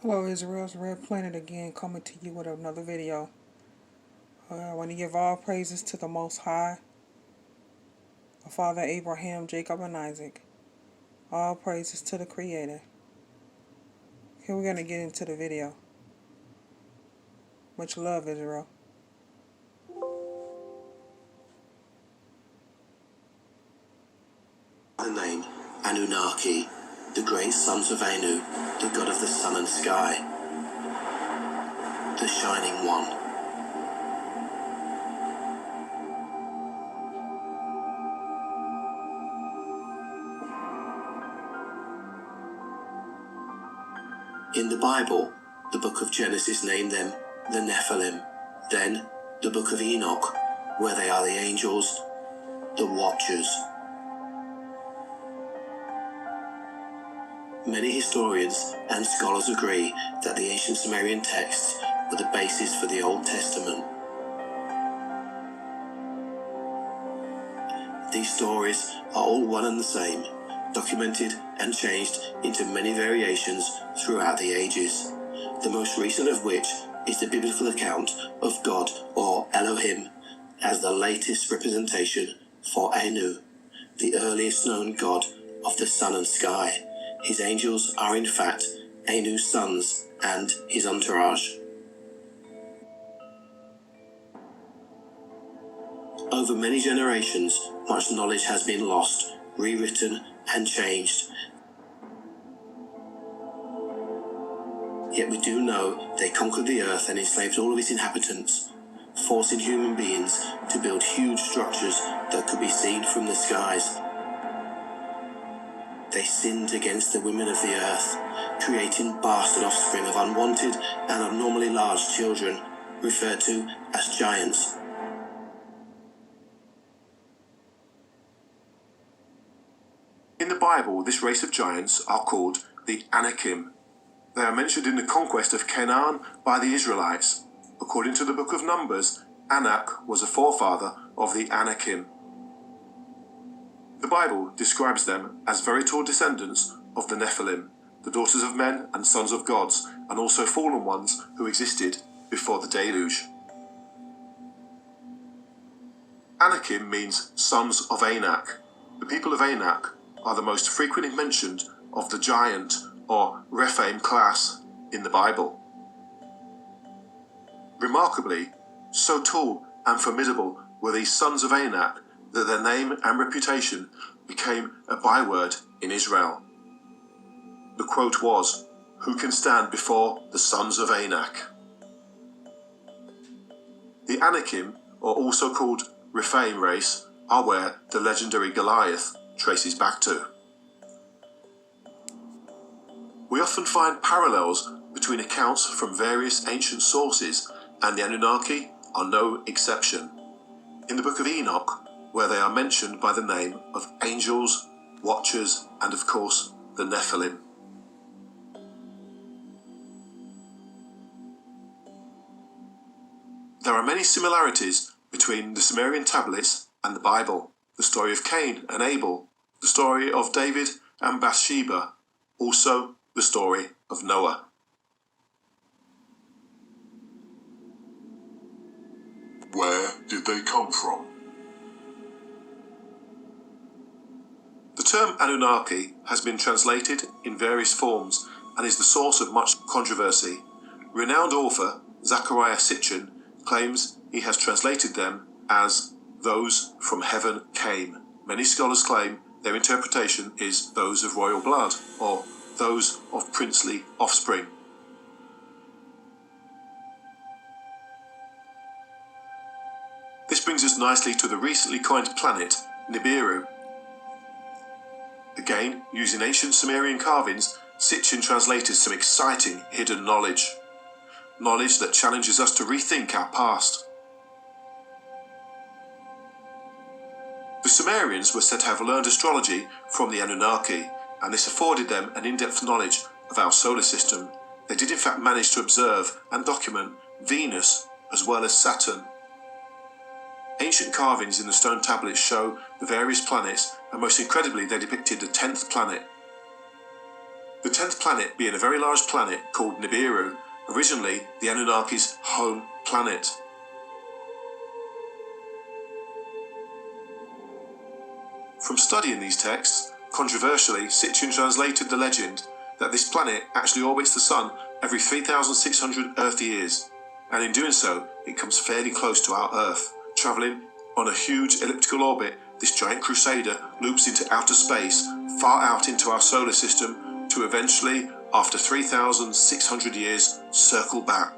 Hello Israel, it's Red Planet again coming to you with another video. I want to give all praises to the Most High, the Father Abraham, Jacob, and Isaac. All praises to the Creator. Here we're going to get into the video. Much love, Israel. The name Anunnaki, the great sons of Anu, the god of the sun and sky, the shining one. In the Bible, the book of Genesis named them the Nephilim, then the book of Enoch, where they are the angels, the Watchers. Many historians and scholars agree that the ancient Sumerian texts were the basis for the Old Testament. These stories are all one and the same, documented and changed into many variations throughout the ages, the most recent of which is the biblical account of God, or Elohim, as the latest representation for Anu, the earliest known god of the sun and sky. His angels are in fact Anu's sons and his entourage. Over many generations, much knowledge has been lost, rewritten, and changed. Yet we do know they conquered the earth and enslaved all of its inhabitants, forcing human beings to build huge structures that could be seen from the skies. They sinned against the women of the earth, creating bastard offspring of unwanted and abnormally large children, referred to as giants. In the Bible, this race of giants are called the Anakim. They are mentioned in the conquest of Canaan by the Israelites. According to the book of Numbers, Anak was a forefather of the Anakim. The Bible describes them as very tall descendants of the Nephilim, the daughters of men and sons of gods, and also fallen ones who existed before the deluge. Anakim means sons of Anak. The people of Anak are the most frequently mentioned of the giant or Rephaim class in the Bible. Remarkably, so tall and formidable were these sons of Anak that their name and reputation became a byword in Israel. The quote was, "Who can stand before the sons of Anak?" The Anakim, or also called Rephaim race, are where the legendary Goliath traces back to. We often find parallels between accounts from various ancient sources, and the Anunnaki are no exception. In the book of Enoch, where they are mentioned by the name of angels, watchers, and of course, the Nephilim. There are many similarities between the Sumerian tablets and the Bible. The story of Cain and Abel, the story of David and Bathsheba, also the story of Noah. Where did they come from? The term Anunnaki has been translated in various forms and is the source of much controversy. Renowned author Zecharia Sitchin claims he has translated them as "those from heaven came." Many scholars claim their interpretation is "those of royal blood" or "those of princely offspring." This brings us nicely to the recently coined planet Nibiru. Again, using ancient Sumerian carvings, Sitchin translated some exciting hidden knowledge. Knowledge that challenges us to rethink our past. The Sumerians were said to have learned astrology from the Anunnaki, and this afforded them an in-depth knowledge of our solar system. They did in fact manage to observe and document Venus as well as Saturn. Ancient carvings in the stone tablets show the various planets, and most incredibly they depicted the 10th planet. The 10th planet being a very large planet called Nibiru, originally the Anunnaki's home planet. From studying these texts, controversially, Sitchin translated the legend that this planet actually orbits the Sun every 3,600 Earth years, and in doing so, it comes fairly close to our Earth. Travelling on a huge elliptical orbit, this giant crusader loops into outer space, far out into our solar system, to eventually, after 3,600 years, circle back.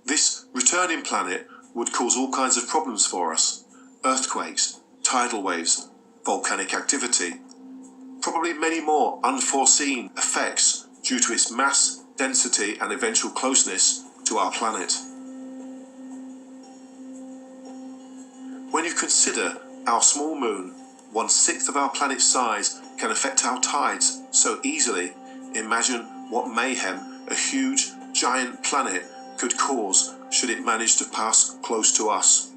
This returning planet would cause all kinds of problems for us: earthquakes, tidal waves, volcanic activity, probably many more unforeseen effects due to its mass, density and eventual closeness to our planet. When you consider our small moon, 1/6 of our planet's size, can affect our tides so easily, imagine what mayhem a huge, giant planet could cause should it manage to pass close to us.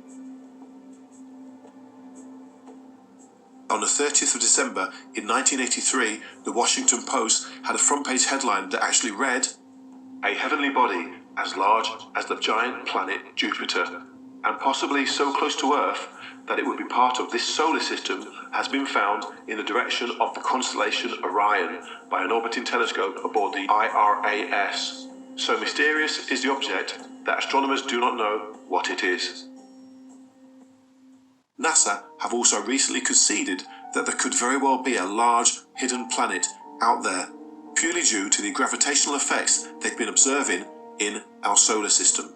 On the 30th of December in 1983, the Washington Post had a front-page headline that actually read, "A heavenly body as large as the giant planet Jupiter, and possibly so close to Earth that it would be part of this solar system, has been found in the direction of the constellation Orion by an orbiting telescope aboard the IRAS. So mysterious is the object that astronomers do not know what it is." NASA have also recently conceded that there could very well be a large hidden planet out there, purely due to the gravitational effects they've been observing in our solar system.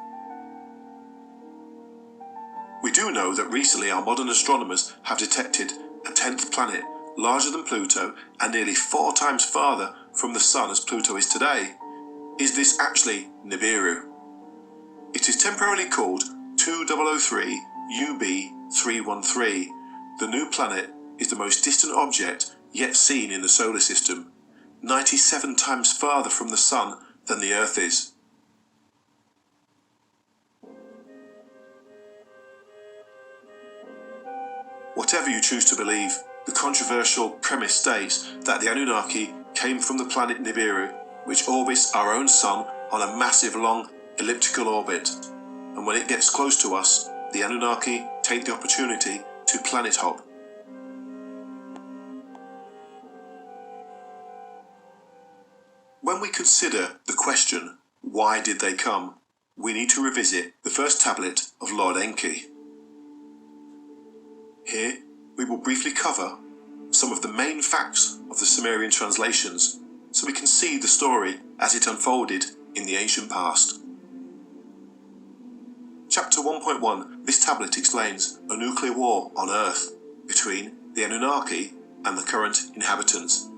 We do know that recently our modern astronomers have detected a 10th planet larger than Pluto and nearly 4 times farther from the Sun as Pluto is today. Is this actually Nibiru? It is temporarily called 2003 UB313. The new planet is the most distant object yet seen in the solar system, 97 times farther from the Sun than the Earth is. Whatever you choose to believe, the controversial premise states that the Anunnaki came from the planet Nibiru, which orbits our own Sun on a massive long elliptical orbit, and when it gets close to us, the Anunnaki take the opportunity to planet hop. When we consider the question, why did they come, we need to revisit the first tablet of Lord Enki. Here, we will briefly cover some of the main facts of the Sumerian translations so we can see the story as it unfolded in the ancient past. Chapter 1.1, this tablet explains a nuclear war on Earth between the Anunnaki and the current inhabitants.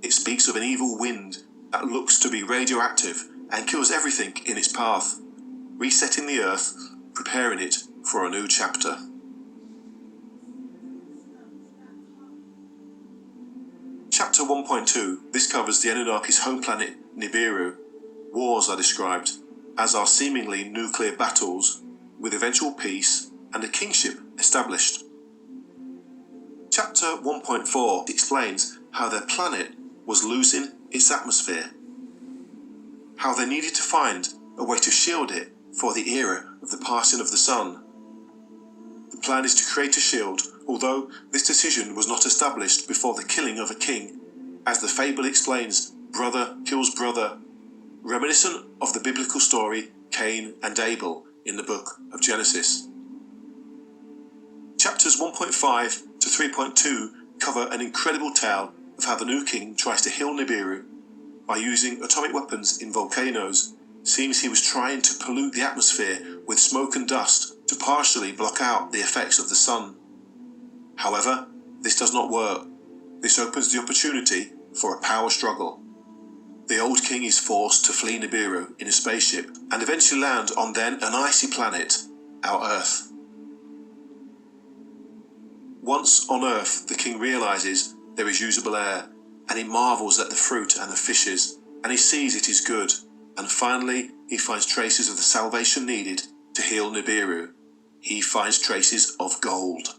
It speaks of an evil wind that looks to be radioactive and kills everything in its path, resetting the Earth, preparing it for a new chapter. Chapter 1.2, this covers the Anunnaki's home planet Nibiru. Wars are described, as are seemingly nuclear battles, with eventual peace and a kingship established. Chapter 1.4 explains how their planet was losing its atmosphere, how they needed to find a way to shield it for the era of the passing of the Sun. The plan is to create a shield, although this decision was not established before the killing of a king. As the fable explains, brother kills brother, reminiscent of the biblical story Cain and Abel in the book of Genesis. Chapters 1.5 to 3.2 cover an incredible tale of how the new king tries to heal Nibiru by using atomic weapons in volcanoes. Seems he was trying to pollute the atmosphere with smoke and dust to partially block out the effects of the sun. However, this does not work. This opens the opportunity for a power struggle. The old king is forced to flee Nibiru in a spaceship and eventually land on then an icy planet, our Earth. Once on Earth, the king realizes there is usable air, and he marvels at the fruit and the fishes, and he sees it is good, and finally he finds traces of the salvation needed to heal Nibiru. He finds traces of gold.